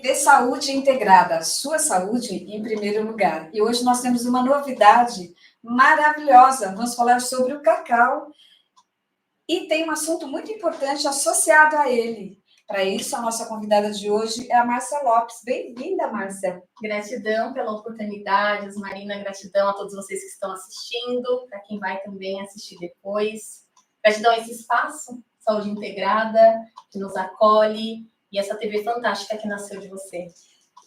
TV Saúde Integrada, sua saúde em primeiro lugar. E hoje nós temos uma novidade maravilhosa. Vamos falar sobre o cacau e tem um assunto muito importante associado a ele. Para isso, a nossa convidada de hoje é a Márcia Lopes. Bem-vinda, Márcia. Gratidão pela oportunidade, Marina. Gratidão a todos vocês que estão assistindo, para quem vai também assistir depois. Gratidão a esse espaço, Saúde Integrada, que nos acolhe, e essa TV fantástica que nasceu de você.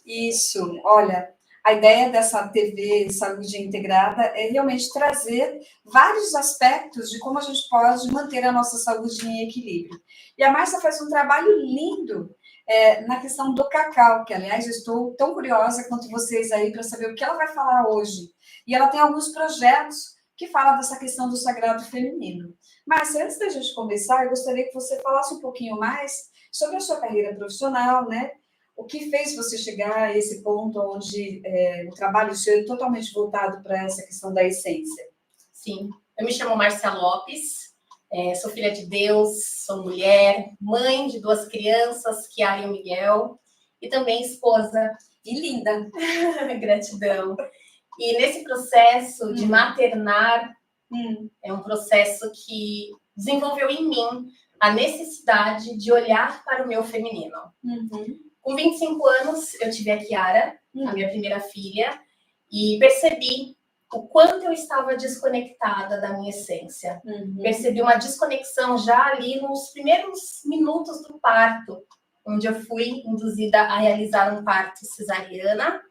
Isso, olha, a ideia dessa TV Saúde Integrada é realmente trazer vários aspectos de como a gente pode manter a nossa saúde em equilíbrio. E a Márcia faz um trabalho lindo na questão do cacau, que, aliás, eu estou tão curiosa quanto vocês aí para saber o que ela vai falar hoje. E ela tem alguns projetos que falam dessa questão do sagrado feminino. Márcia, antes da gente começar, eu gostaria que você falasse um pouquinho mais sobre a sua carreira profissional, né? O que fez você chegar a esse ponto onde o trabalho seu é totalmente voltado para essa questão da essência? Sim, eu me chamo Márcia Lopes, sou filha de Deus, sou mulher, mãe de 2 crianças, Kiara e Miguel, e também esposa. E linda! Gratidão! E nesse processo de maternar, é um processo que desenvolveu em mim a necessidade de olhar para o meu feminino. Com 25 anos, eu tive a Kiara, a minha primeira filha, e percebi o quanto eu estava desconectada da minha essência. Percebi uma desconexão já ali nos primeiros minutos do parto, onde eu fui induzida a realizar um parto cesariana,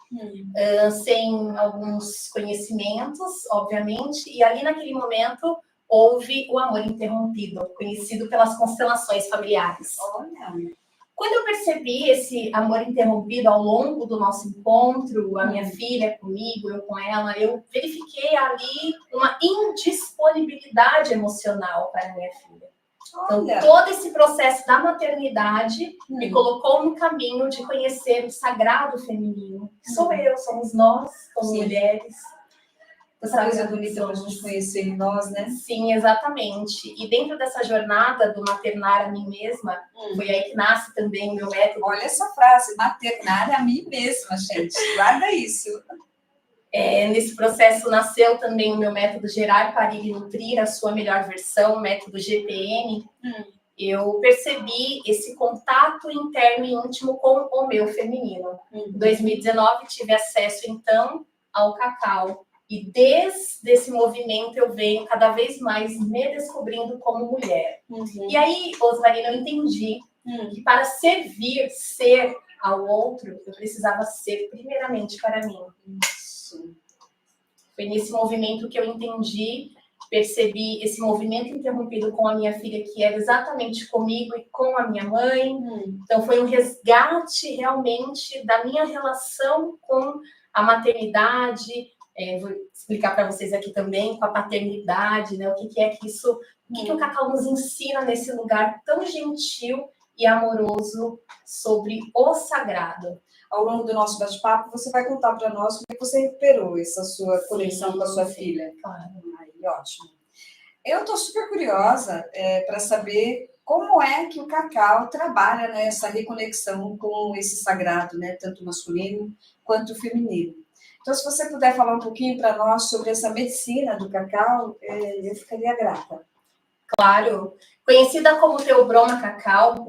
sem alguns conhecimentos, obviamente, e ali naquele momento houve o amor interrompido, conhecido pelas constelações familiares. Olha! Quando eu percebi esse amor interrompido ao longo do nosso encontro, a minha filha comigo, eu com ela, eu verifiquei ali uma indisponibilidade emocional para a minha filha. Então, todo esse processo da maternidade me colocou no caminho de conhecer o sagrado feminino. Sou eu, somos nós, como mulheres. Essa coisa bonita para a gente conhecer em nós, né? Sim, exatamente. E dentro dessa jornada do maternar a mim mesma, foi aí que nasce também o meu método. Olha essa frase, maternar a mim mesma, gente. Guarda isso. Nesse processo nasceu também o meu método Gerar, Parir e Nutrir, a sua melhor versão, o método GPN. Eu percebi esse contato interno e íntimo com o meu feminino. Em 2019, tive acesso, então, ao cacau. E desde esse movimento eu venho cada vez mais me descobrindo como mulher. E aí, Osmarina, eu entendi que para servir, ser ao outro, eu precisava ser primeiramente para mim. Isso. Foi nesse movimento que eu entendi, percebi esse movimento interrompido com a minha filha, que era exatamente comigo e com a minha mãe. Então foi um resgate realmente da minha relação com a maternidade. Vou explicar para vocês aqui também com a paternidade, né? O que é que isso, o que o cacau nos ensina nesse lugar tão gentil e amoroso sobre o sagrado. Ao longo do nosso bate-papo, você vai contar para nós como é que você recuperou essa sua conexão com a sua filha. Claro. Aí, ótimo. Eu estou super curiosa para saber como é que o cacau trabalha nessa reconexão com esse sagrado, né? Tanto masculino quanto feminino. Então, se você puder falar um pouquinho para nós sobre essa medicina do cacau, eu ficaria grata. Claro. Conhecida como Theobroma cacau,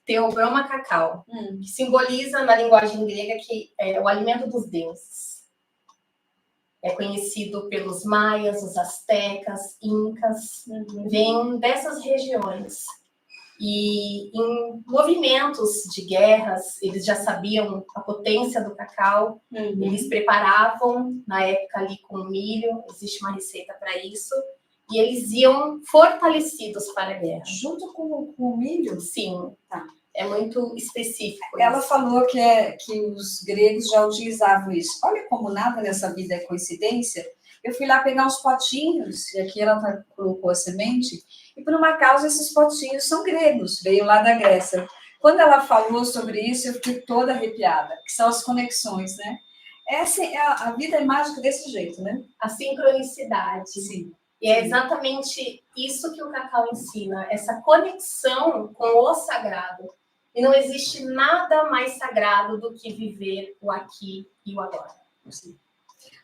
Theobroma cacau, que simboliza na linguagem grega que é o alimento dos deuses. É conhecido pelos maias, os astecas, incas, vem dessas regiões. E em movimentos de guerras, eles já sabiam a potência do cacau, eles preparavam, na época ali com milho, existe uma receita para isso, e eles iam fortalecidos para a guerra. Junto com o milho? Sim, tá. É muito específico. Ela falou que os gregos já utilizavam isso. Olha como nada nessa vida é coincidência. Eu fui lá pegar uns potinhos, e aqui ela colocou a semente, e por uma causa esses potinhos são gregos, veio lá da Grécia. Quando ela falou sobre isso, eu fiquei toda arrepiada, que são as conexões, né? A vida é mágica desse jeito, né? A sincronicidade. Sim. E é exatamente isso que o cacau ensina, essa conexão com o sagrado. E não existe nada mais sagrado do que viver o aqui e o agora. Sim.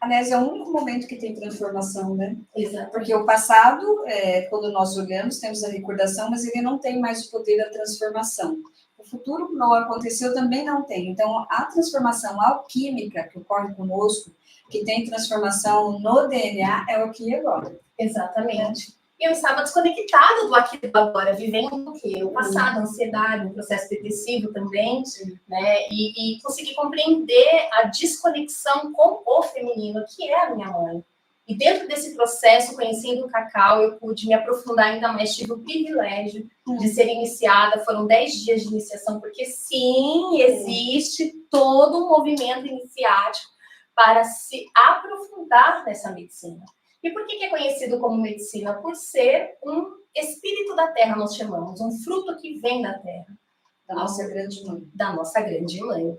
Aliás, é o único momento que tem transformação, né? Exato. Porque o passado, quando nós olhamos, temos a recordação, mas ele não tem mais o poder da transformação. O futuro não aconteceu, também não tem. Então, a transformação alquímica que ocorre conosco, que tem transformação no DNA, é o aqui e agora. Exatamente. E eu estava desconectada do aqui e do agora, vivendo o quê? O passado, a ansiedade, um processo depressivo também, né? E consegui compreender a desconexão com o feminino, que é a minha mãe. E dentro desse processo, conhecendo o Cacau, eu pude me aprofundar ainda mais, tive o privilégio de ser iniciada, foram 10 dias de iniciação, porque sim, existe todo um movimento iniciático para se aprofundar nessa medicina. E por que é conhecido como medicina? Por ser um espírito da terra, nós chamamos, um fruto que vem da terra. Da nossa grande mãe. Da nossa grande mãe.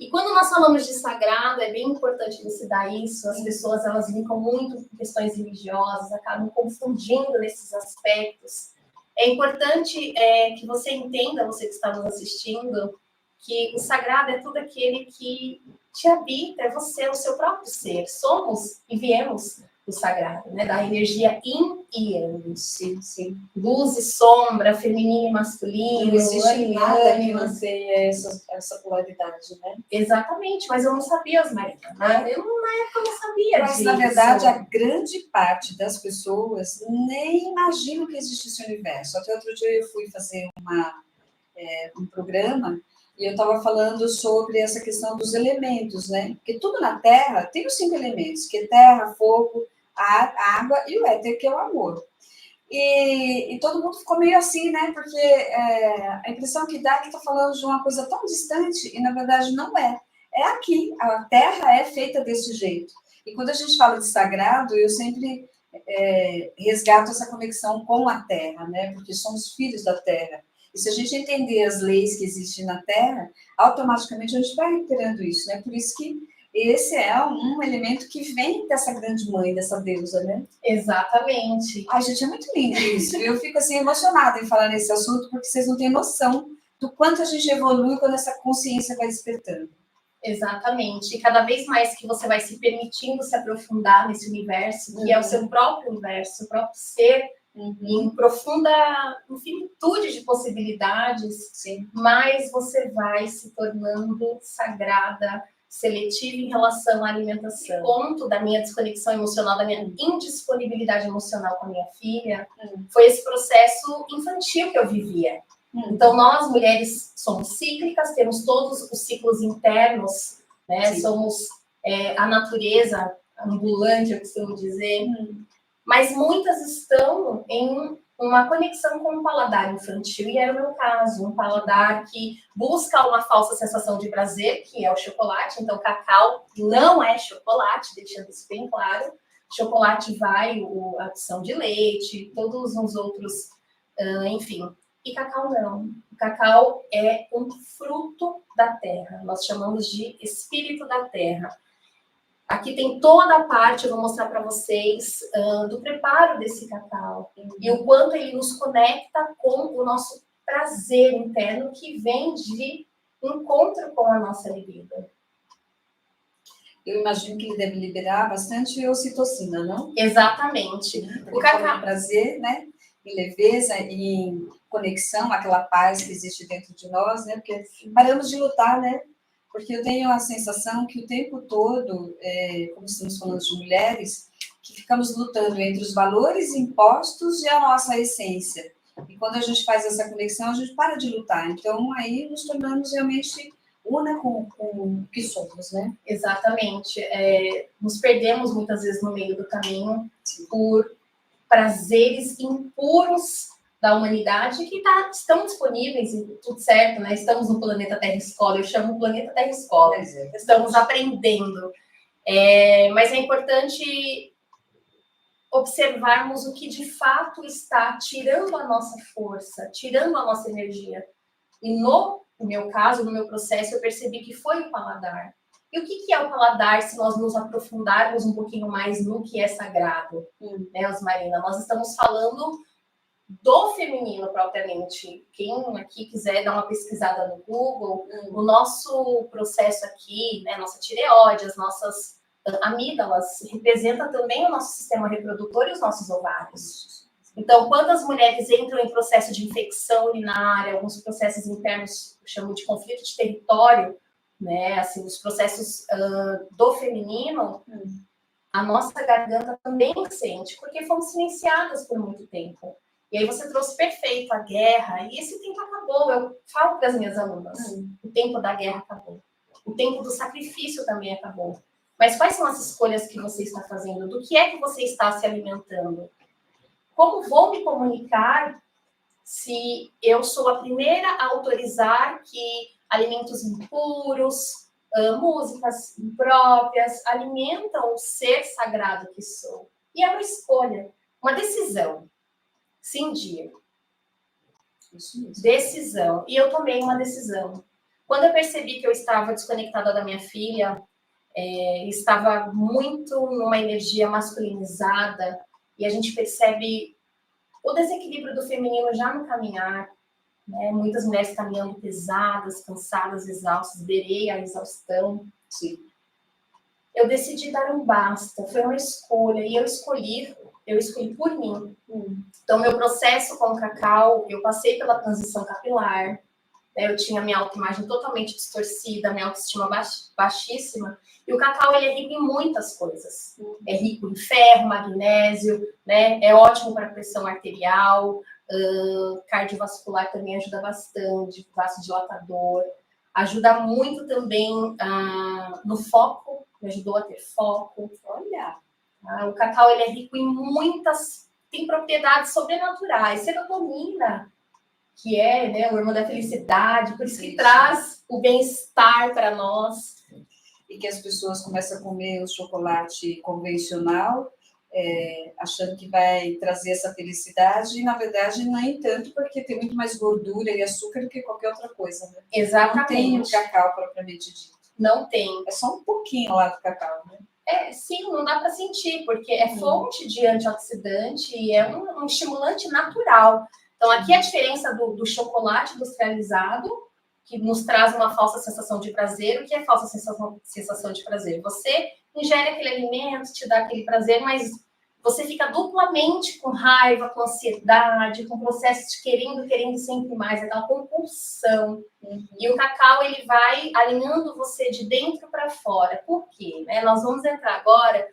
E quando nós falamos de sagrado, é bem importante elucidar isso. As pessoas, elas linkam muito com questões religiosas, acabam confundindo nesses aspectos. É importante que você entenda, você que está nos assistindo, que o sagrado é tudo aquele que te habita, é você, o seu próprio ser. Somos e viemos do sagrado, né? Da energia yin e yang. Sim, sim. Luz e sombra, feminino e masculino. Não existe nada que não tenha essa polaridade, né? Exatamente, mas eu não sabia, Osmarina. Né? Na época eu não sabia mas, disso. Na verdade, a grande parte das pessoas nem imagina que existe esse universo. Até outro dia eu fui fazer um programa e eu estava falando sobre essa questão dos elementos, né? Porque tudo na Terra tem os 5 elementos, que é terra, fogo, ar, água e o éter, que é o amor. E todo mundo ficou meio assim, né? Porque a impressão que dá é que está falando de uma coisa tão distante, e na verdade não é. É aqui, a Terra é feita desse jeito. E quando a gente fala de sagrado, eu sempre resgato essa conexão com a Terra, né? Porque somos filhos da Terra. E se a gente entender as leis que existem na Terra, automaticamente a gente vai recuperando isso, né? Por isso que esse é um elemento que vem dessa grande mãe, dessa deusa, né? Exatamente. Ai, gente, é muito lindo isso. Eu fico, assim, emocionada em falar nesse assunto, porque vocês não têm noção do quanto a gente evolui quando essa consciência vai despertando. Exatamente. E cada vez mais que você vai se permitindo se aprofundar nesse universo, que é o seu próprio universo, o próprio ser, em profunda infinitude de possibilidades, sim, mais você vai se tornando sagrada, seletiva em relação à alimentação. O ponto da minha desconexão emocional, da minha indisponibilidade emocional com a minha filha, foi esse processo infantil que eu vivia. Então, nós, mulheres, somos cíclicas, temos todos os ciclos internos, né? Somos a natureza ambulante, eu costumo dizer, mas muitas estão em uma conexão com o paladar infantil, e era o meu caso, um paladar que busca uma falsa sensação de prazer, que é o chocolate. Então, cacau não é chocolate, deixando isso bem claro. Chocolate vai a adição de leite, todos os outros, enfim. E cacau não. O cacau é um fruto da terra. Nós chamamos de espírito da terra. Aqui tem toda a parte, eu vou mostrar para vocês, do preparo desse cacau. E o quanto ele nos conecta com o nosso prazer interno, que vem de encontro com a nossa libido. Eu imagino que ele deve liberar bastante ocitocina, não? Exatamente. Porque o cacau é prazer, né? Em leveza, em conexão, aquela paz que existe dentro de nós, né? Porque paramos de lutar, né? Porque eu tenho a sensação que o tempo todo, como estamos falando de mulheres, que ficamos lutando entre os valores impostos e a nossa essência. E quando a gente faz essa conexão, a gente para de lutar. Então, aí nos tornamos realmente una com o que somos, né? Exatamente. Nos perdemos muitas vezes no meio do caminho por prazeres impuros da humanidade que estão disponíveis e tudo certo, né? Estamos no planeta Terra Escola, eu chamo o planeta Terra Escola. Estamos aprendendo. Mas é importante observarmos o que de fato está tirando a nossa força, tirando a nossa energia. E no meu caso, no meu processo, eu percebi que foi o paladar. E o que é o paladar se nós nos aprofundarmos um pouquinho mais no que é sagrado, né, Osmarina? Nós estamos falando do feminino propriamente. Quem aqui quiser dar uma pesquisada no Google, o nosso processo aqui, né, nossa tireoide, as nossas amígdalas, representa também o nosso sistema reprodutor e os nossos ovários. Então, quando as mulheres entram em processo de infecção urinária, alguns processos internos, eu chamo de conflito de território, né, assim, os processos do feminino, a nossa garganta também sente, porque fomos silenciadas por muito tempo. E aí você trouxe perfeito a guerra, e esse tempo acabou. Eu falo para as minhas alunas, o tempo da guerra acabou. O tempo do sacrifício também acabou. Mas quais são as escolhas que você está fazendo? Do que é que você está se alimentando? Como vou me comunicar se eu sou a primeira a autorizar que alimentos impuros, músicas impróprias, alimentam o ser sagrado que sou? E é uma escolha, uma decisão. Sim, dia. Decisão. E eu tomei uma decisão. Quando eu percebi que eu estava desconectada da minha filha, estava muito numa energia masculinizada, e a gente percebe o desequilíbrio do feminino já no caminhar, né? Muitas mulheres caminhando pesadas, cansadas, exaustas, beirei a exaustão. Sim. Eu decidi dar um basta, foi uma escolha, e eu escolhi por mim. Então, meu processo com o cacau, eu passei pela transição capilar, né? Eu tinha minha autoimagem totalmente distorcida, minha autoestima baixíssima, e o cacau, ele é rico em muitas coisas. É rico em ferro, magnésio, né? É ótimo para pressão arterial, cardiovascular também ajuda bastante, vasodilatador, ajuda muito também no foco, me ajudou a ter foco. Olha, o cacau, ele é rico em tem propriedades sobrenaturais, serotonina, que é, né, o hormônio da felicidade, por isso que traz o bem-estar para nós. E que as pessoas começam a comer o chocolate convencional, achando que vai trazer essa felicidade, e na verdade nem tanto, porque tem muito mais gordura e açúcar do que qualquer outra coisa, né? Exatamente. Não tem o cacau propriamente dito. Não tem. É só um pouquinho lá do cacau, né? Sim, não dá para sentir, porque é fonte de antioxidante e é um estimulante natural. Então, aqui a diferença do chocolate industrializado, que nos traz uma falsa sensação de prazer. O que é falsa sensação de prazer? Você ingere aquele alimento, te dá aquele prazer, mas você fica duplamente com raiva, com ansiedade, com processos de querendo sempre mais, aquela compulsão. E o cacau, ele vai alinhando você de dentro para fora. Por quê? Nós vamos entrar agora,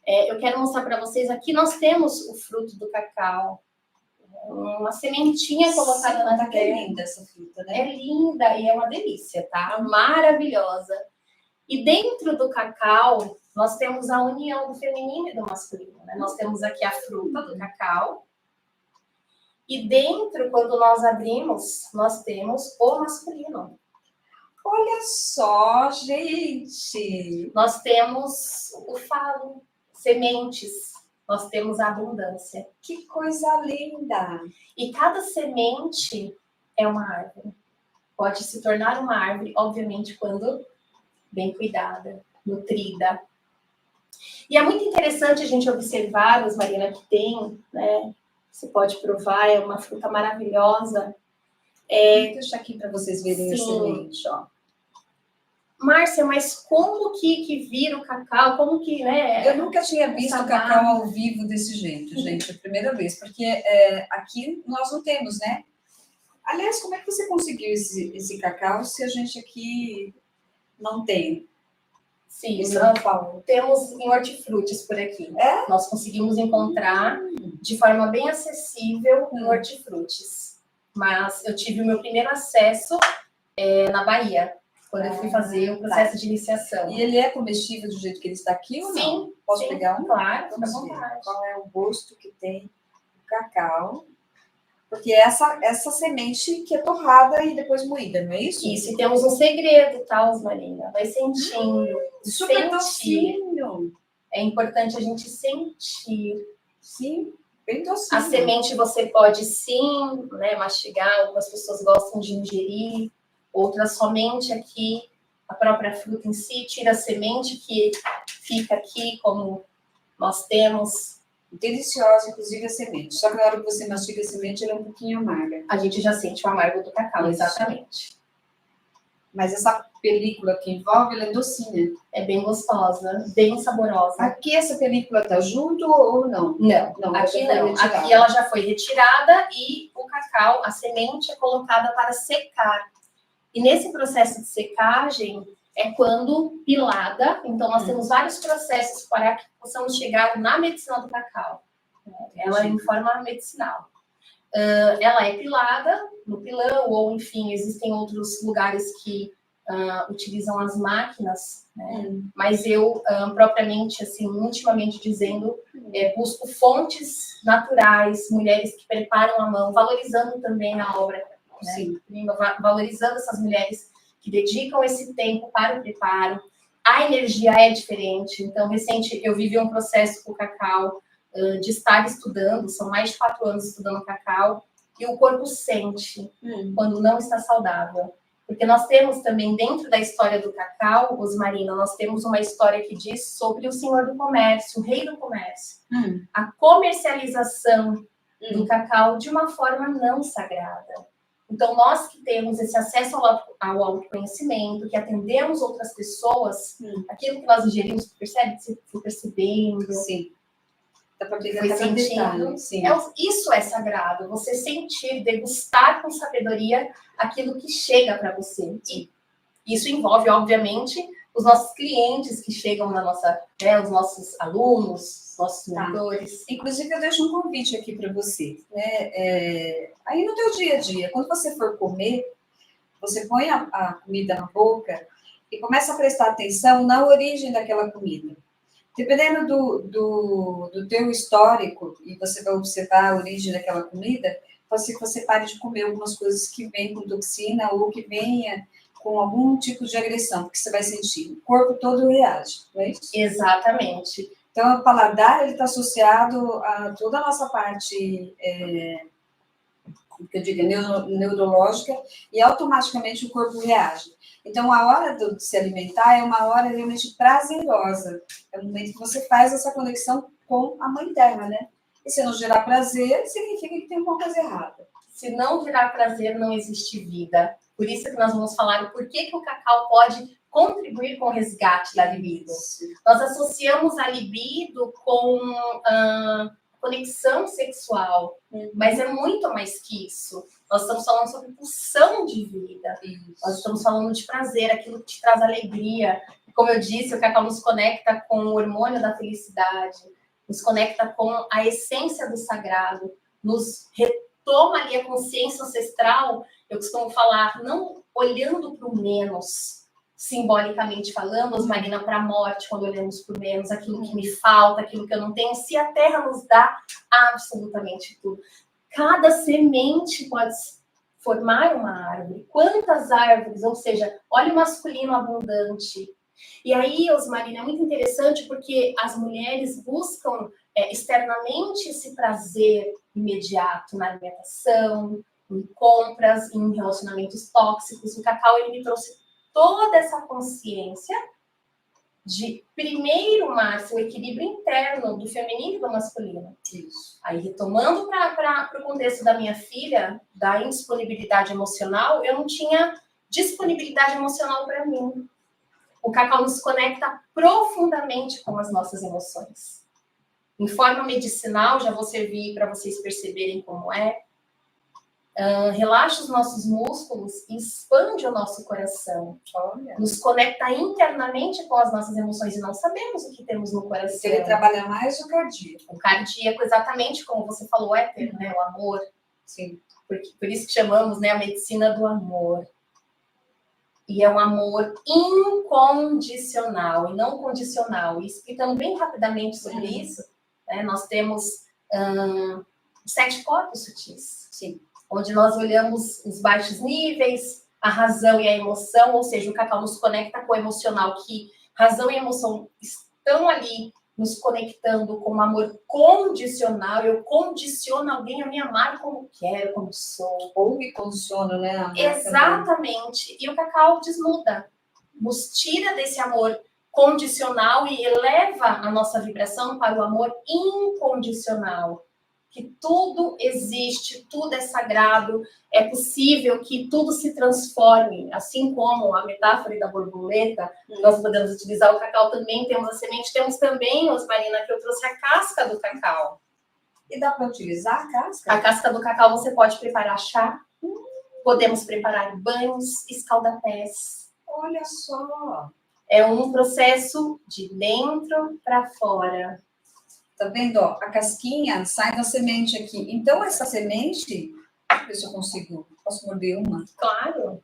eu quero mostrar para vocês, aqui nós temos o fruto do cacau, uma sementinha colocada na terra. É linda essa fruta, né? É linda e é uma delícia, tá? Maravilhosa. E dentro do cacau, nós temos a união do feminino e do masculino, né? Nós temos aqui a fruta do cacau. E dentro, quando nós abrimos, nós temos o masculino. Olha só, gente! Nós temos o falo, sementes. Nós temos a abundância. Que coisa linda! E cada semente é uma árvore. Pode se tornar uma árvore, obviamente, quando bem cuidada, nutrida. E é muito interessante a gente observar, Rosmarina, que tem, né? Você pode provar, é uma fruta maravilhosa. Vou deixar aqui para vocês verem a semente, ó. Márcia, mas como que vira o cacau? Como que, né? Eu nunca tinha visto o cacau ao vivo desse jeito, gente, é a primeira vez, porque aqui nós não temos, né? Aliás, como é que você conseguiu esse cacau se a gente aqui não tem? Sim, nós temos em hortifrutis por aqui. Nós conseguimos encontrar de forma bem acessível em hortifrutis. Mas eu tive o meu primeiro acesso na Bahia, quando eu fui fazer o processo de iniciação. E ele é comestível do jeito que ele está aqui ou não? Sim. Posso pegar um? Claro, fica à vontade. Qual é o gosto que tem o cacau? Porque essa semente que é torrada e depois moída, não é isso? Isso, e temos um segredo, tá, Rosmarina? Vai sentindo. Super docinho. É importante a gente sentir. Sim, bem docinho. A semente você pode sim, né, mastigar, algumas pessoas gostam de ingerir, outras somente aqui, a própria fruta em si, tira a semente que fica aqui, como nós temos Deliciosa, inclusive a semente. Só que na hora que você mastiga a semente, ela é um pouquinho amarga. A gente já sente o amargo do cacau, exatamente. Mas essa película que envolve, ela é docinha. É bem gostosa, bem saborosa. Aqui essa película tá junto ou não? Não, aqui não. Aqui ela já foi retirada e o cacau, a semente é colocada para secar. E nesse processo de secagem é quando pilada. Então nós temos vários processos para que possamos chegar na medicina do cacau. Ela é em forma medicinal. Ela é pilada no pilão, ou enfim, existem outros lugares que utilizam as máquinas, né? Mas eu, propriamente, assim, intimamente dizendo, busco fontes naturais, mulheres que preparam a mão, valorizando também a obra, né? Valorizando essas mulheres que dedicam esse tempo para o preparo. A energia é diferente. Então, recente, eu vivi um processo com o cacau, de estar estudando, são mais de 4 anos estudando cacau, e o corpo sente quando não está saudável. Porque nós temos também, dentro da história do cacau, Rosmarina, nós temos uma história que diz sobre o senhor do comércio, o rei do comércio. A comercialização do cacau de uma forma não sagrada. Então, nós que temos esse acesso ao autoconhecimento, que atendemos outras pessoas, aquilo que nós ingerimos, percebe? Se for percebendo. Sim. Foi sentindo. Isso é sagrado, você sentir, degustar com sabedoria aquilo que chega para você. E isso envolve, obviamente, os nossos clientes que chegam na nossa, os nossos alunos, nossos mentores. Inclusive, eu deixo um convite aqui para você, né? Aí no teu dia a dia, quando você for comer, você põe a comida na boca e começa a prestar atenção na origem daquela comida. Dependendo do teu histórico, e você vai observar a origem daquela comida, pode ser que você pare de comer algumas coisas que vêm com toxina ou que venha com algum tipo de agressão, que você vai sentir. O corpo todo reage, não é isso? Exatamente. Então, o paladar ele está associado a toda a nossa parte, que eu digo, neurológica, e automaticamente o corpo reage. Então, a hora de se alimentar é uma hora realmente prazerosa. É o momento que você faz essa conexão com a Mãe Terra, né? E se não gerar prazer, significa que tem alguma coisa errada. Se não gerar prazer, não existe vida. Por isso que nós vamos falar o porquê que o cacau pode contribuir com o resgate da libido. Nós associamos a libido com conexão sexual, mas é muito mais que isso. Nós estamos falando sobre pulsão de vida. Nós estamos falando de prazer, aquilo que te traz alegria. Como eu disse, o cacau nos conecta com o hormônio da felicidade, nos conecta com a essência do sagrado, nos retoma ali a consciência ancestral. Eu costumo falar, não olhando para o menos, simbolicamente falando, Rosmarina, para a morte, quando olhamos por menos, aquilo que me falta, aquilo que eu não tenho, se a terra nos dá absolutamente tudo. Cada semente pode formar uma árvore. Quantas árvores? Ou seja, olha o masculino abundante. E aí, Rosmarina, é muito interessante porque as mulheres buscam externamente esse prazer imediato na alimentação, em compras, em relacionamentos tóxicos. O cacau, ele me trouxe toda essa consciência de, primeiro, Márcia, o equilíbrio interno do feminino e do masculino. Isso. Aí, retomando para o contexto da minha filha, da indisponibilidade emocional, eu não tinha disponibilidade emocional para mim. O cacau nos conecta profundamente com as nossas emoções. Em forma medicinal, já vou servir para vocês perceberem como é. Relaxa os nossos músculos e expande o nosso coração. Olha. Nos conecta internamente com as nossas emoções e não sabemos o que temos no coração. Ele trabalha mais o cardíaco. O cardíaco, exatamente como você falou, o éter, né? O amor. Sim. Por isso que chamamos, né, a medicina do amor. E é um amor incondicional e não condicional. E explicando bem rapidamente sobre isso, né, nós temos 7 corpos sutis. Sim. Onde nós olhamos os baixos níveis, a razão e a emoção, ou seja, o cacau nos conecta com o emocional, que razão e emoção estão ali nos conectando com um amor condicional. Eu condiciono alguém a me amar como quero, como sou. Ou me condiciono, né? Exatamente. E o cacau desnuda, nos tira desse amor condicional e eleva a nossa vibração para o amor incondicional. Que tudo existe, tudo é sagrado, é possível que tudo se transforme, assim como a metáfora da borboleta, nós podemos utilizar o cacau também, temos a semente, temos também, Osmarina, que eu trouxe a casca do cacau. E dá para utilizar a casca? A casca do cacau você pode preparar chá, podemos preparar banhos, escaldapés. Olha só! É um processo de dentro para fora. Tá vendo? Ó, a casquinha sai da semente aqui. Então, essa semente, deixa eu ver se eu consigo. Posso morder uma? Claro.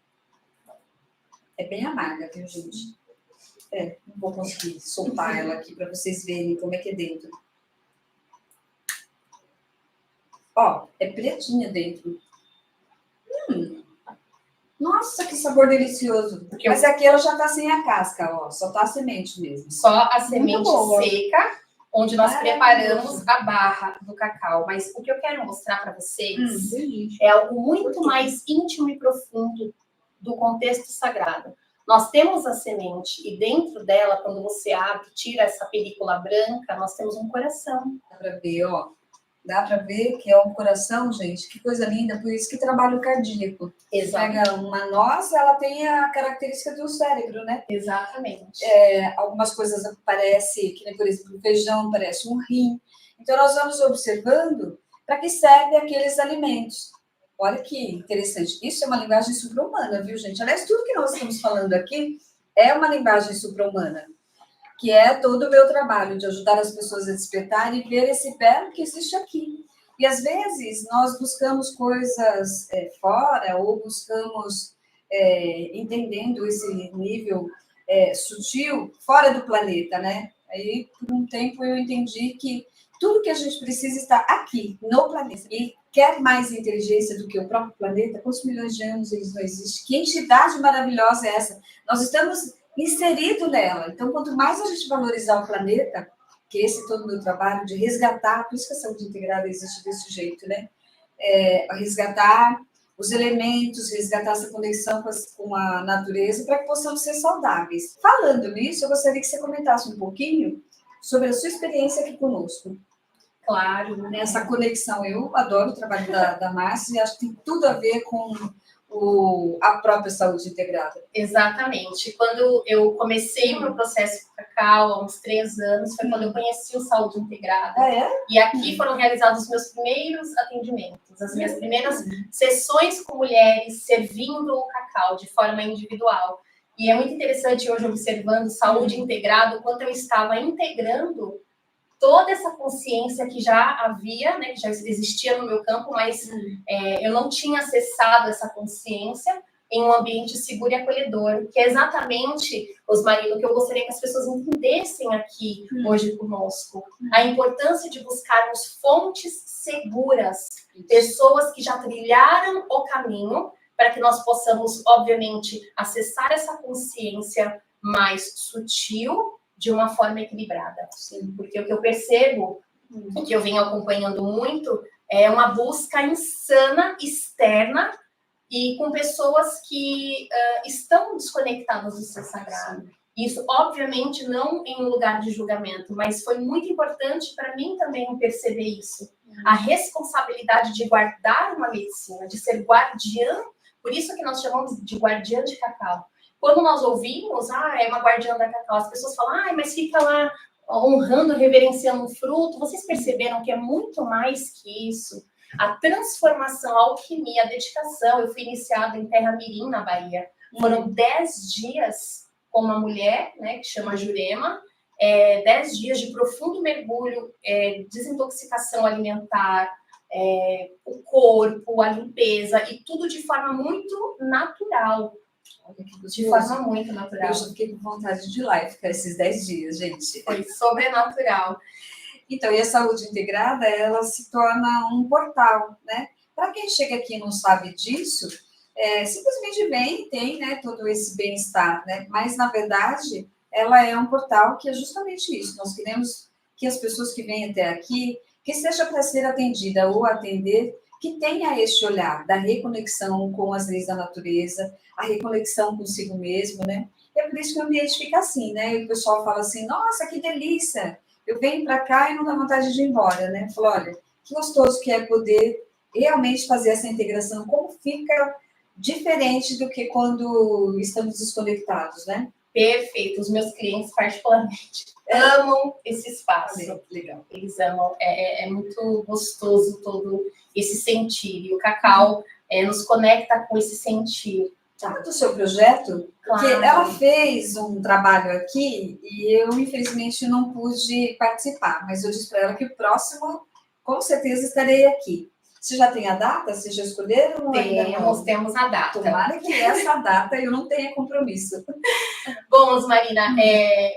É bem amarga, viu, gente? Não vou conseguir soltar ela aqui para vocês verem como é que é dentro. Ó, é pretinha dentro. Nossa, que sabor delicioso. Mas aqui ela já tá sem a casca, ó. Só tá a semente mesmo. Só a semente seca, onde nós preparamos a barra do cacau. Mas o que eu quero mostrar para vocês é algo muito mais íntimo e profundo do contexto sagrado. Nós temos a semente e dentro dela, quando você abre, tira essa película branca, nós temos um coração. Dá para ver, ó. Dá para ver que é um coração, gente. Que coisa linda. Por isso que trabalha o cardíaco. Exato. Pega uma noz, ela tem a característica do cérebro, né? Exatamente. Algumas coisas parecem, que nem, por exemplo, o feijão parece um rim. Então, nós vamos observando para que servem aqueles alimentos. Olha que interessante. Isso é uma linguagem supra-humana, viu, gente? Aliás, tudo que nós estamos falando aqui é uma linguagem supra-humana, que é todo o meu trabalho de ajudar as pessoas a despertar e ver esse verbo que existe aqui. E, às vezes, nós buscamos coisas fora ou buscamos, entendendo esse nível sutil, fora do planeta, né? Aí, por um tempo, eu entendi que tudo que a gente precisa está aqui, no planeta. E quer mais inteligência do que o próprio planeta? Quantos milhões de anos eles não existem? Que entidade maravilhosa é essa? Nós estamos inserido nela. Então, quanto mais a gente valorizar o planeta, que esse é todo o meu trabalho de resgatar, por isso que a saúde integrada existe desse jeito, né? Resgatar os elementos, resgatar essa conexão com a natureza para que possamos ser saudáveis. Falando nisso, eu gostaria que você comentasse um pouquinho sobre a sua experiência aqui conosco. Claro. Nessa conexão, eu adoro o trabalho da Márcia e acho que tem tudo a ver com a própria saúde integrada. Exatamente. Quando eu comecei o meu processo com cacau, há uns 3 anos, foi quando eu conheci o Saúde Integrada. E aqui foram realizados os meus primeiros atendimentos, as minhas primeiras sessões com mulheres servindo o cacau de forma individual. E é muito interessante hoje, observando Saúde Integrada, o quanto eu estava integrando toda essa consciência que já havia, né, que já existia no meu campo, mas eu não tinha acessado essa consciência em um ambiente seguro e acolhedor, que é exatamente, Osmarino, que eu gostaria que as pessoas entendessem aqui hoje conosco. A importância de buscarmos fontes seguras, pessoas que já trilharam o caminho, para que nós possamos, obviamente, acessar essa consciência mais sutil, de uma forma equilibrada. Sim. Porque o que eu percebo, o que eu venho acompanhando muito, é uma busca insana, externa, e com pessoas que estão desconectadas do seu sagrado. Isso, obviamente, não em um lugar de julgamento, mas foi muito importante para mim também perceber isso. A responsabilidade de guardar uma medicina, de ser guardiã, por isso que nós chamamos de guardiã de cacau. Quando nós ouvimos, é uma guardiã da cacau, as pessoas falam, mas fica lá honrando, reverenciando um fruto. Vocês perceberam que é muito mais que isso? A transformação, a alquimia, a dedicação. Eu fui iniciada em Terra Mirim, na Bahia. Foram 10 dias com uma mulher, né, que chama Jurema, 10 dias de profundo mergulho, desintoxicação alimentar, o corpo, a limpeza, e tudo de forma muito natural. De forma muito natural. Eu já fiquei com vontade de ir lá e ficar esses 10 dias, gente. Foi sobrenatural. Então, e a saúde integrada, ela se torna um portal, né? Para quem chega aqui e não sabe disso, simplesmente vem e tem, né, todo esse bem-estar, né? Mas, na verdade, ela é um portal que é justamente isso. Nós queremos que as pessoas que vêm até aqui, que seja para ser atendida ou atender, que tenha este olhar da reconexão com as leis da natureza, a reconexão consigo mesmo, né? E é por isso que o ambiente fica assim, né? E o pessoal fala assim, nossa, que delícia! Eu venho para cá e não dá vontade de ir embora, né? Falo, olha, que gostoso que é poder realmente fazer essa integração, como fica diferente do que quando estamos desconectados, né? Perfeito. Os meus clientes, particularmente, amam esse espaço. Legal. Eles amam. É muito gostoso todo esse sentir. E o cacau nos conecta com esse sentir. Fala do seu projeto, porque ela fez um trabalho aqui e eu, infelizmente, não pude participar, mas eu disse para ela que o próximo, com certeza, estarei aqui. Você já tem a data? Vocês já escolheram? Temos a data. Tomara que essa data eu não tenha compromisso. Bom, Marina,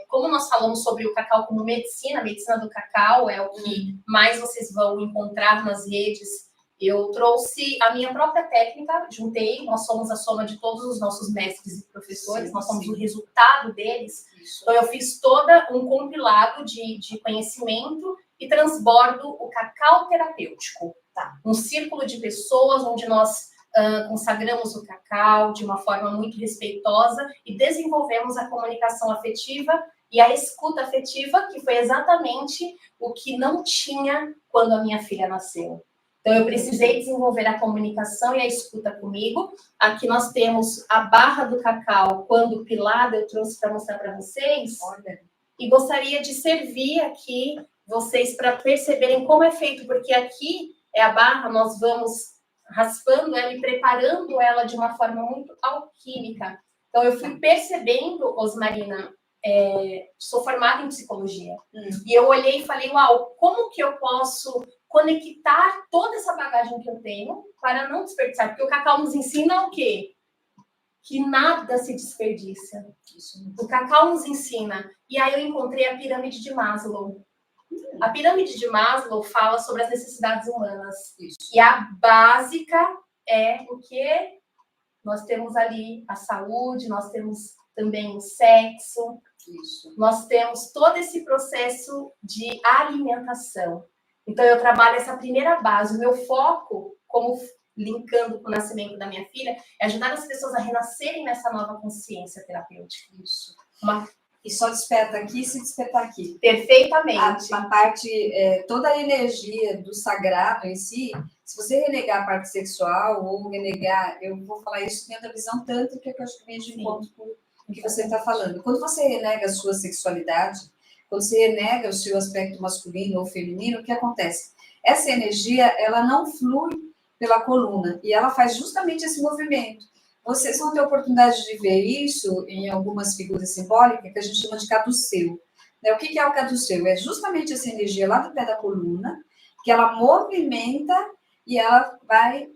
como nós falamos sobre o cacau como medicina, a medicina do cacau é o que mais vocês vão encontrar nas redes. Eu trouxe a minha própria técnica, juntei, nós somos a soma de todos os nossos mestres e professores, nós somos o resultado deles. Isso. Então, eu fiz todo um compilado de conhecimento e transbordo o cacau terapêutico. Tá? Um círculo de pessoas onde nós consagramos o cacau de uma forma muito respeitosa e desenvolvemos a comunicação afetiva e a escuta afetiva, que foi exatamente o que não tinha quando a minha filha nasceu. Então, eu precisei desenvolver a comunicação e a escuta comigo. Aqui nós temos a barra do cacau, quando pilada, eu trouxe para mostrar para vocês. Olha. E gostaria de servir aqui vocês para perceberem como é feito, porque aqui é a barra, nós vamos raspando ela e preparando ela de uma forma muito alquímica. Então, eu fui percebendo, Osmarina, sou formada em psicologia, e eu olhei e falei, uau, como que eu posso conectar toda essa bagagem que eu tenho para não desperdiçar? Porque o cacau nos ensina o quê? Que nada se desperdiça. O cacau nos ensina. E aí eu encontrei a pirâmide de Maslow. A pirâmide de Maslow fala sobre as necessidades humanas. Isso. E a básica é o quê? Nós temos ali a saúde, nós temos também o sexo. Isso. Nós temos todo esse processo de alimentação. Então, eu trabalho essa primeira base. O meu foco, como linkando com o nascimento da minha filha, é ajudar as pessoas a renascerem nessa nova consciência terapêutica. Isso. E só desperta aqui se despertar aqui. Perfeitamente. A parte, toda a energia do sagrado em si, se você renegar a parte sexual ou renegar, eu vou falar isso dentro da visão tanto que eu acho que vem de encontro com o que você está falando. Quando você renega a sua sexualidade, quando você renega o seu aspecto masculino ou feminino, o que acontece? Essa energia, ela não flui pela coluna, e ela faz justamente esse movimento. Vocês vão ter a oportunidade de ver isso em algumas figuras simbólicas que a gente chama de caduceu. O que é o caduceu? É justamente essa energia lá do pé da coluna, que ela movimenta e ela vai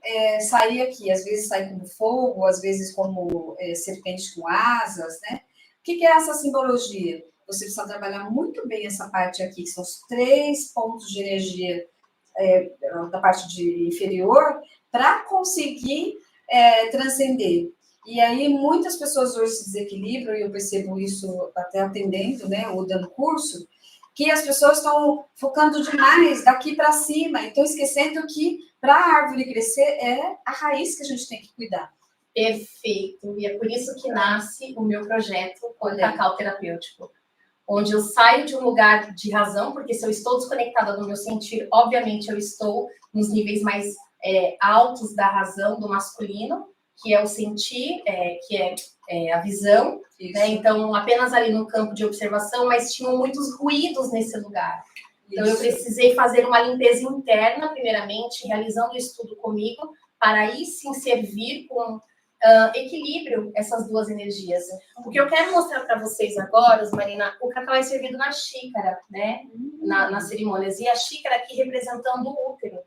sair aqui. Às vezes sai como fogo, às vezes como serpente com asas, né? O que é essa simbologia? Você precisa trabalhar muito bem essa parte aqui, que são os 3 pontos de energia da parte inferior, para conseguir transcender. E aí, muitas pessoas hoje se desequilibram, e eu percebo isso até atendendo, né, ou dando curso, que as pessoas estão focando demais daqui para cima, e estão esquecendo que, para a árvore crescer, é a raiz que a gente tem que cuidar. Perfeito. E é por isso que nasce o meu projeto, o Cacau Terapêutico, onde eu saio de um lugar de razão, porque se eu estou desconectada do meu sentir, obviamente eu estou nos níveis mais altos da razão do masculino, que é o sentir, que é a visão, né? Então, apenas ali no campo de observação, mas tinham muitos ruídos nesse lugar. Então, eu precisei fazer uma limpeza interna, primeiramente, realizando o estudo comigo, para aí sim servir com equilíbrio essas duas energias. O que eu quero mostrar para vocês agora, Marina, o cacau é servido na xícara, né? Nas cerimônias. E a xícara aqui representando o útero.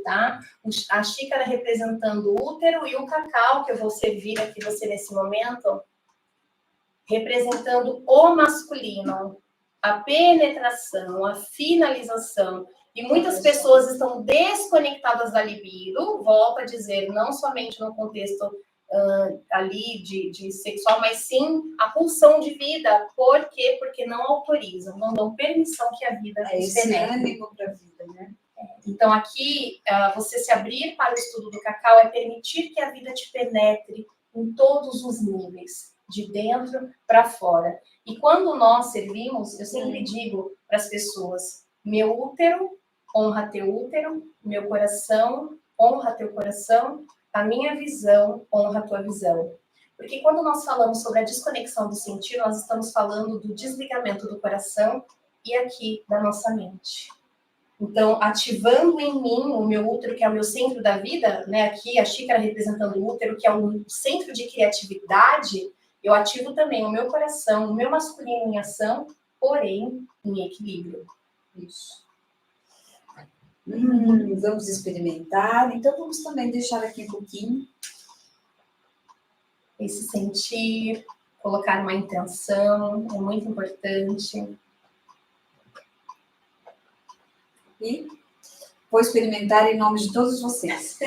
Tá? A xícara representando o útero e o cacau, que eu vou servir aqui você nesse momento, representando o masculino, a penetração, a finalização. E muitas pessoas estão desconectadas da libido, volto a dizer, não somente no contexto ali de sexual, mas sim a pulsão de vida. Por quê? Porque não autorizam, não dão permissão que a vida esse ânimo para a vida, né? Então, aqui, você se abrir para o estudo do cacau é permitir que a vida te penetre em todos os níveis, de dentro para fora. E quando nós servimos, eu sempre digo para as pessoas, meu útero honra teu útero, meu coração honra teu coração, a minha visão honra a tua visão. Porque quando nós falamos sobre a desconexão do sentido, nós estamos falando do desligamento do coração e aqui da nossa mente. Então, ativando em mim o meu útero, que é o meu centro da vida, né? Aqui a xícara representando o útero, que é o centro de criatividade, eu ativo também o meu coração, o meu masculino em ação, porém em equilíbrio. Isso. Vamos experimentar. Então, vamos também deixar aqui um pouquinho. Esse sentir, colocar uma intenção, é muito importante. E vou experimentar em nome de todos vocês.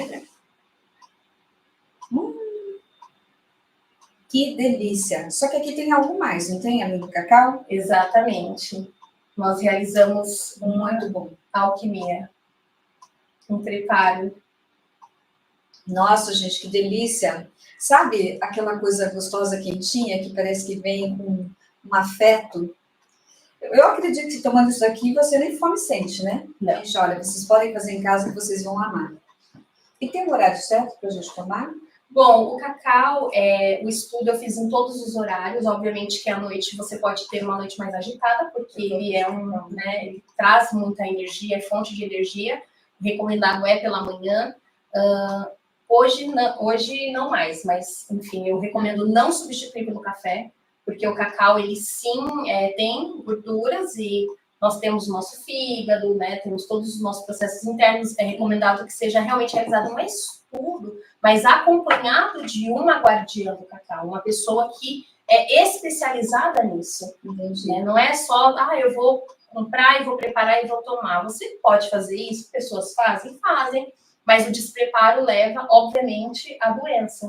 Que delícia! Só que aqui tem algo mais, não tem, além do cacau? Exatamente. Nós realizamos Muito bom. Alquimia, um preparo. Nossa, gente, que delícia! Sabe aquela coisa gostosa, quentinha, que parece que vem com um afeto? Eu acredito que tomando isso daqui, você nem fome sente, né? Não. Gente, olha, vocês podem fazer em casa que vocês vão amar. E tem um horário certo para a gente tomar? Bom, o cacau, o estudo eu fiz em todos os horários. Obviamente que à noite você pode ter uma noite mais agitada, porque ele é ele traz muita energia, é fonte de energia. O recomendado é pela manhã. Hoje não mais, mas enfim, eu recomendo não substituir pelo café, porque o cacau, ele sim tem gorduras e nós temos o nosso fígado, né? Temos todos os nossos processos internos. É recomendado que seja realmente realizado um estudo, mas acompanhado de uma guardiã do cacau, uma pessoa que é especializada nisso. Né? Não é só, eu vou comprar e vou preparar e vou tomar. Você pode fazer isso, pessoas fazem, mas o despreparo leva, obviamente, à doença,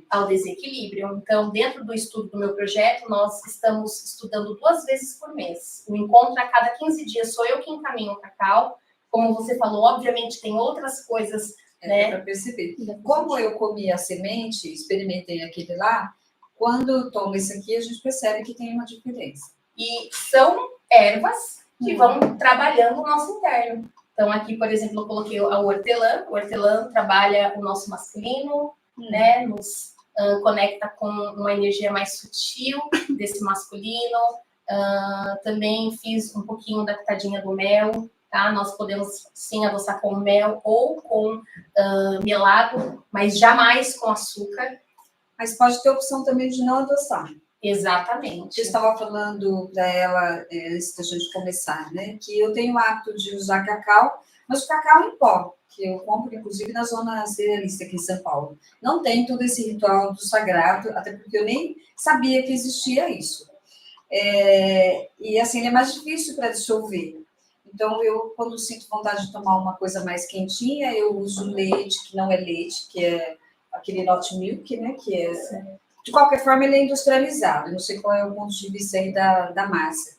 ao desequilíbrio. Então, dentro do estudo do meu projeto, nós estamos estudando 2 vezes por mês. O encontro a cada 15 dias sou eu que encaminho o cacau. Como você falou, obviamente, tem outras coisas, né? Para perceber. Como eu comi a semente, experimentei aquele lá, quando tomo esse aqui, a gente percebe que tem uma diferença. E são ervas que vão trabalhando o nosso interno. Então, aqui, por exemplo, eu coloquei a hortelã. O hortelã trabalha o nosso masculino, né? Nos conecta com uma energia mais sutil desse masculino. Também fiz um pouquinho da pitadinha do mel, tá? Nós podemos, sim, adoçar com mel ou com melado, mas jamais com açúcar. Mas pode ter opção também de não adoçar. Exatamente. Eu estava falando para ela, antes da gente começar, né, que eu tenho o hábito de usar cacau, mas o cacau em pó, que eu compro, inclusive, na zona cerealista aqui em São Paulo. Não tem todo esse ritual do sagrado, até porque eu nem sabia que existia isso. E, assim, ele é mais difícil para dissolver. Então, eu, quando sinto vontade de tomar uma coisa mais quentinha, eu uso leite, que não é leite, que é aquele not milk, né, que é... De qualquer forma, ele é industrializado. Não sei qual é o ponto de vista aí da massa.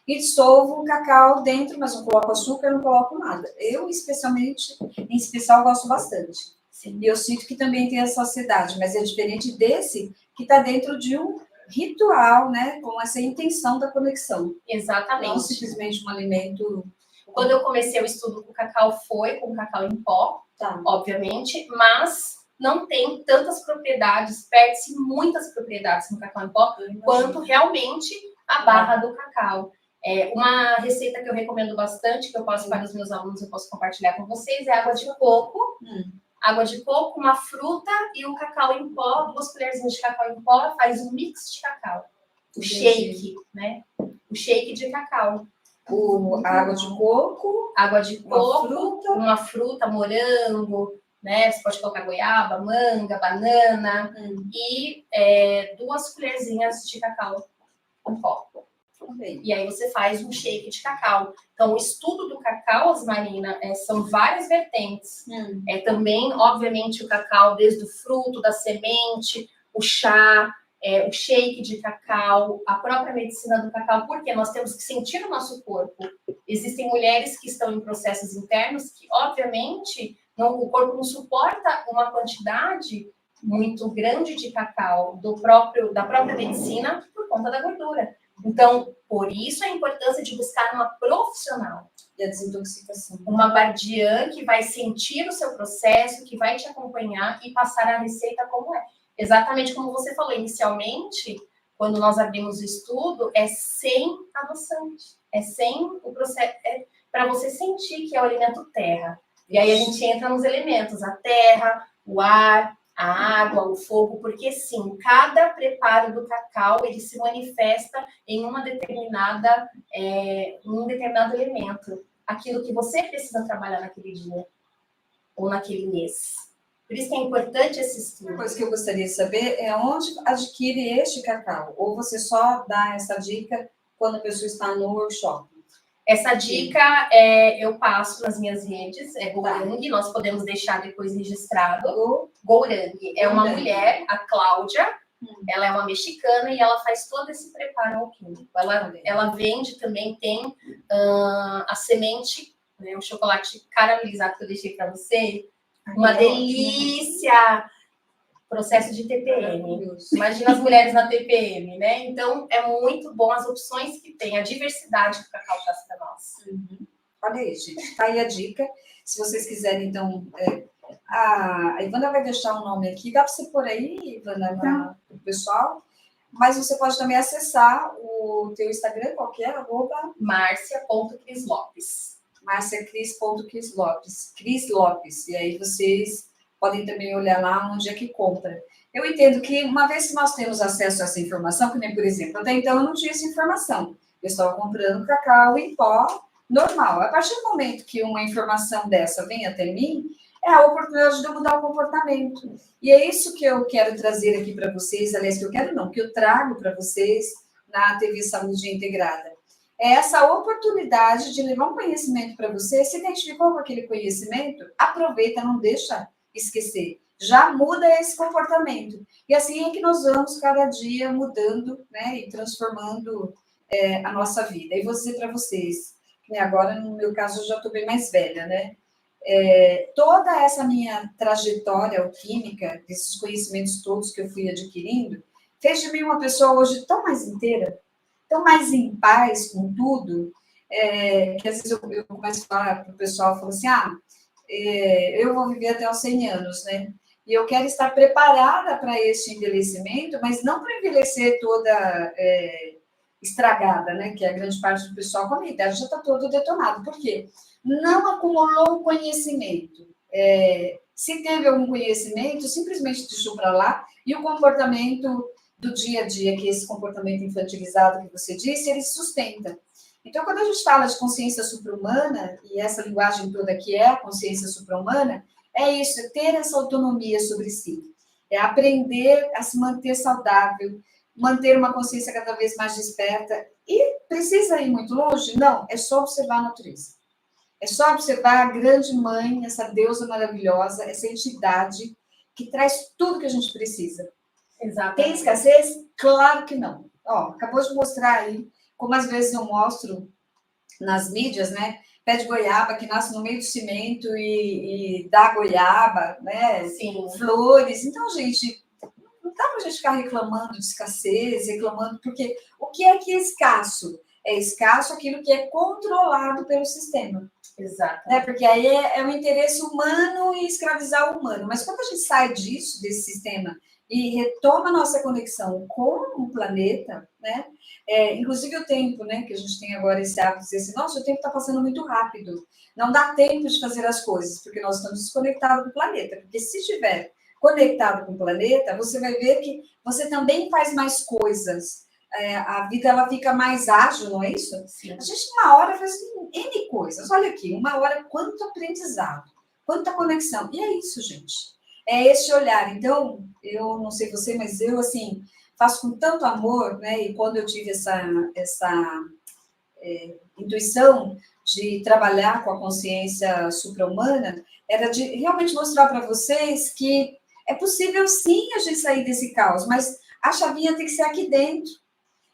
E dissolvo o cacau dentro, mas não coloco açúcar, não coloco nada. Eu, em especial, gosto bastante. Sim. E eu sinto que também tem a saciedade, mas é diferente desse, que está dentro de um ritual, né? Com essa intenção da conexão. Exatamente. Não simplesmente um alimento... Quando eu comecei o estudo com cacau, foi com cacau em pó, obviamente, mas... não tem tantas propriedades, perde-se muitas propriedades no cacau em pó, quanto realmente a barra do cacau. Uma receita que eu recomendo bastante, que eu passo para os meus alunos, eu posso compartilhar com vocês, é água de coco. Água de coco, uma fruta e o cacau em pó, 2 colherzinhas de cacau em pó, faz um mix de cacau. O shake, né? O shake de cacau. Água de coco, uma fruta, morango, né? Você pode colocar goiaba, manga, banana e 2 colherzinhas de cacau em pó. E aí você faz um shake de cacau. Então, o estudo do cacau, Osmarina, são várias vertentes. Também, obviamente, o cacau desde o fruto, da semente, o chá, o shake de cacau, a própria medicina do cacau, porque nós temos que sentir o nosso corpo. Existem mulheres que estão em processos internos que, obviamente, o corpo não suporta uma quantidade muito grande de cacau da própria medicina por conta da gordura. Então, por isso a importância de buscar uma profissional. E a desintoxicação. Uma guardiã que vai sentir o seu processo, que vai te acompanhar e passar a receita como é. Exatamente como você falou, inicialmente, quando nós abrimos o estudo, é sem adoçante. É sem o processo, para você sentir que é o alimento terra. E aí a gente entra nos elementos, a terra, o ar, a água, o fogo, porque sim, cada preparo do cacau, ele se manifesta em um determinado elemento. Aquilo que você precisa trabalhar naquele dia ou naquele mês. Por isso que é importante esse estudo. Uma coisa que eu gostaria de saber é onde adquire este cacau? Ou você só dá essa dica quando a pessoa está no workshop? Essa dica eu passo nas minhas redes, é Gourang, nós podemos deixar depois registrado. Gourang é uma mulher, a Cláudia, ela é uma mexicana e ela faz todo esse preparo alquímico. Ela vende também, tem a semente, né, o chocolate caramelizado que eu deixei para você, uma delícia! Processo de TPM. Imagina as mulheres na TPM, né? Então, é muito bom as opções que tem, a diversidade que o cacau traz para nós. Olha aí, gente. Tá aí a dica. Se vocês quiserem, então... a Ivana vai deixar um nome aqui. Dá para você pôr aí, Ivana, para o pessoal. Mas você pode também acessar o teu Instagram, qualquer, Marcia.crislopes. marciacris.crislopes. Cris Lopes. E aí vocês podem também olhar lá onde é que compra. Eu entendo que uma vez que nós temos acesso a essa informação, que nem, por exemplo, até então eu não tinha essa informação. Eu estava comprando cacau em pó normal. A partir do momento que uma informação dessa vem até mim, é a oportunidade de eu mudar o comportamento. E é isso que eu quero trazer aqui para vocês, aliás, que eu trago para vocês na TV Saúde Integrada. É essa oportunidade de levar um conhecimento para você, se identificou com aquele conhecimento, aproveita, não deixa esquecer. Já muda esse comportamento. E assim é que nós vamos cada dia mudando, né, e transformando a nossa vida. E vou dizer para vocês, que agora, no meu caso, eu já estou bem mais velha, né? Toda essa minha trajetória alquímica, esses conhecimentos todos que eu fui adquirindo, fez de mim uma pessoa hoje tão mais inteira, tão mais em paz com tudo, que às vezes eu começo a falar para o pessoal, falo assim, eu vou viver até os 100 anos, né? E eu quero estar preparada para esse envelhecimento, mas não para envelhecer toda estragada, né? Que a grande parte do pessoal com a minha idade já está todo detonado. Por quê? Não acumulou conhecimento. Se teve algum conhecimento, simplesmente deixou para lá, e o comportamento do dia a dia, que é esse comportamento infantilizado que você disse, ele se sustenta. Então, quando a gente fala de consciência supra-humana, e essa linguagem toda que é a consciência supra-humana, é isso, é ter essa autonomia sobre si, é aprender a se manter saudável, manter uma consciência cada vez mais desperta. E precisa ir muito longe? Não, é só observar a natureza. É só observar a grande mãe, essa deusa maravilhosa, essa entidade que traz tudo que a gente precisa. Exatamente. Tem escassez? Claro que não. Acabou de mostrar aí, como às vezes eu mostro nas mídias, né? Pé de goiaba que nasce no meio do cimento e dá goiaba, né? Sim. Flores. Então, gente, não dá para a gente ficar reclamando de escassez, porque o que é escasso? É escasso aquilo que é controlado pelo sistema. Exato. Né? Porque aí é o interesse humano e escravizar o humano. Mas quando a gente sai disso, desse sistema, e retoma a nossa conexão com o planeta, né? Inclusive o tempo, né? Que a gente tem agora esse hábito de dizer assim, nossa, o tempo está passando muito rápido. Não dá tempo de fazer as coisas, porque nós estamos desconectados do planeta. Porque se estiver conectado com o planeta, você vai ver que você também faz mais coisas. A vida ela fica mais ágil, não é isso? Sim. A gente, uma hora, faz N coisas. Olha aqui, uma hora, quanto aprendizado, quanta conexão. E é isso, gente. É esse olhar. Então, eu não sei você, mas eu, assim, faço com tanto amor, né? E quando eu tive essa intuição de trabalhar com a consciência supra-humana, era de realmente mostrar para vocês que é possível, sim, a gente sair desse caos, mas A chavinha tem que ser aqui dentro.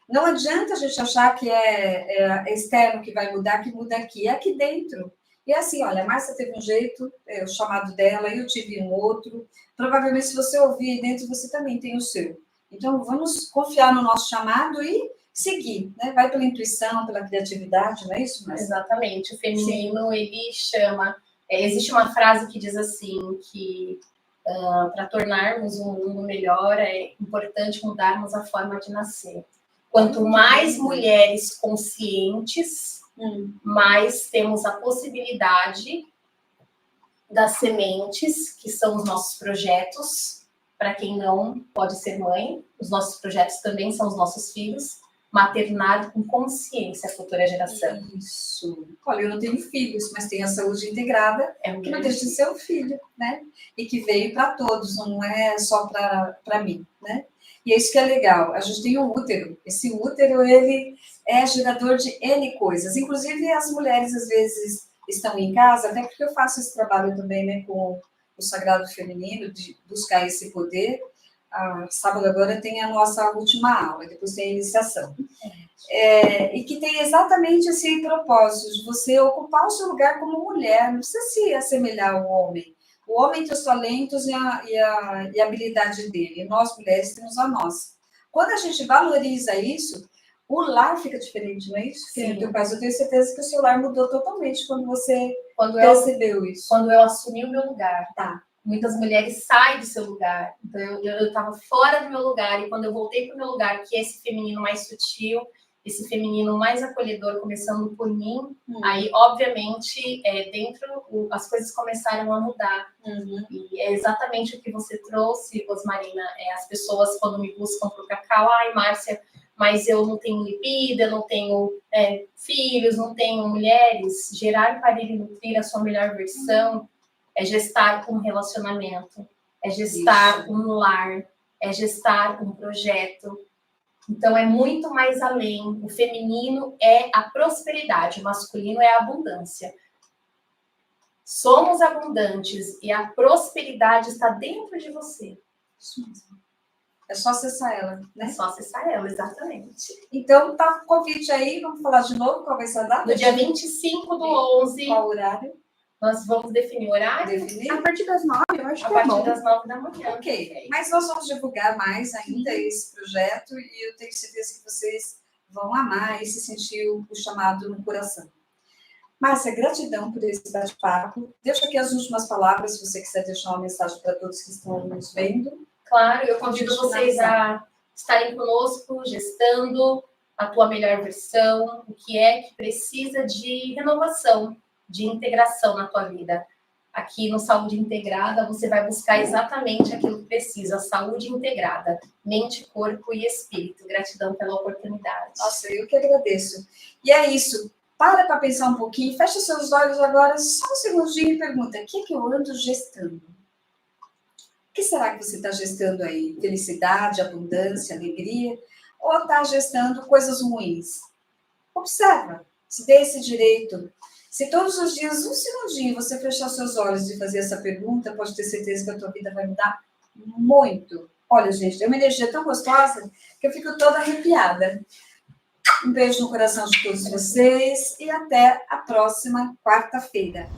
Não adianta a gente achar que é externo que vai mudar, que muda aqui. É aqui dentro. E assim, olha, a Márcia teve um jeito, o chamado dela, eu tive um outro. Provavelmente, se você ouvir aí dentro, você também tem o seu. Então, vamos confiar no nosso chamado e seguir, né? Vai pela intuição, pela criatividade, não é isso, Márcia? Exatamente. O feminino, ele chama... existe uma frase que diz assim, que para tornarmos um mundo melhor, é importante mudarmos a forma de nascer. Quanto mais mulheres conscientes, mais temos a possibilidade das sementes, que são os nossos projetos. Para quem não pode ser mãe, os nossos projetos também são os nossos filhos. Maternar com consciência a futura geração. Isso. Olha, eu não tenho filhos, mas tenho a saúde integrada, que não deixa de ser um filho, né? E que veio para todos, não é só para mim, né? E é isso que é legal. A gente tem um útero. Esse útero, ele é gerador de N coisas. Inclusive, as mulheres, às vezes, estão em casa, até porque eu faço esse trabalho também, né, com o Sagrado Feminino, de buscar esse poder. Sábado agora tem a nossa última aula, depois tem a iniciação. E que tem exatamente esse propósito de você ocupar o seu lugar como mulher, não precisa se assemelhar ao homem. O homem tem os talentos e a habilidade dele, e nós mulheres temos a nossa. Quando a gente valoriza isso, o lar fica diferente, não é isso? Sim. No teu caso, eu tenho certeza que o seu lar mudou totalmente quando você percebeu isso. Quando eu assumi o meu lugar. Tá. Muitas mulheres saem do seu lugar. Então, eu estava fora do meu lugar. E quando eu voltei para o meu lugar, que é esse feminino mais sutil, esse feminino mais acolhedor, começando por mim, aí, obviamente, as coisas começaram a mudar. E é exatamente o que você trouxe, Osmarina. As pessoas, quando me buscam para o cacau, ai, Márcia, mas eu não tenho libido, eu não tenho filhos, não tenho mulheres. Gerar, parir e nutrir a sua melhor versão é gestar um relacionamento, é gestar um lar, é gestar um projeto. Então, é muito mais além. O feminino é a prosperidade, o masculino é a abundância. Somos abundantes e a prosperidade está dentro de você. Isso mesmo. É só acessar ela, né? É só acessar ela, exatamente. Então, tá com o convite aí, vamos falar de novo, qual vai ser a data? No dia 25/11. Qual horário? Nós vamos definir o horário? Definir? A partir das 9, eu acho que a partir das 9 da manhã. Ok, mas nós vamos divulgar mais ainda esse projeto e eu tenho certeza que vocês vão amar e se sentir o chamado no coração. Márcia, gratidão por esse bate-papo. Deixa aqui as últimas palavras, se você quiser deixar uma mensagem para todos que estão nos vendo. Claro, eu convido vocês a estarem conosco, gestando a tua melhor versão, o que é que precisa de renovação, de integração na tua vida. Aqui no Saúde Integrada, você vai buscar exatamente aquilo que precisa, saúde integrada, mente, corpo e espírito. Gratidão pela oportunidade. Nossa, eu que agradeço. E é isso. Para pensar um pouquinho, fecha seus olhos agora, só um segundinho e pergunta, o que é que eu ando gestando? O que será que você está gestando aí? Felicidade, abundância, alegria? Ou está gestando coisas ruins? Observa, se dê esse direito. Se todos os dias, um segundinho, você fechar seus olhos e fazer essa pergunta, pode ter certeza que a tua vida vai mudar muito. Olha, gente, é uma energia tão gostosa que eu fico toda arrepiada. Um beijo no coração de todos vocês e até a próxima quarta-feira.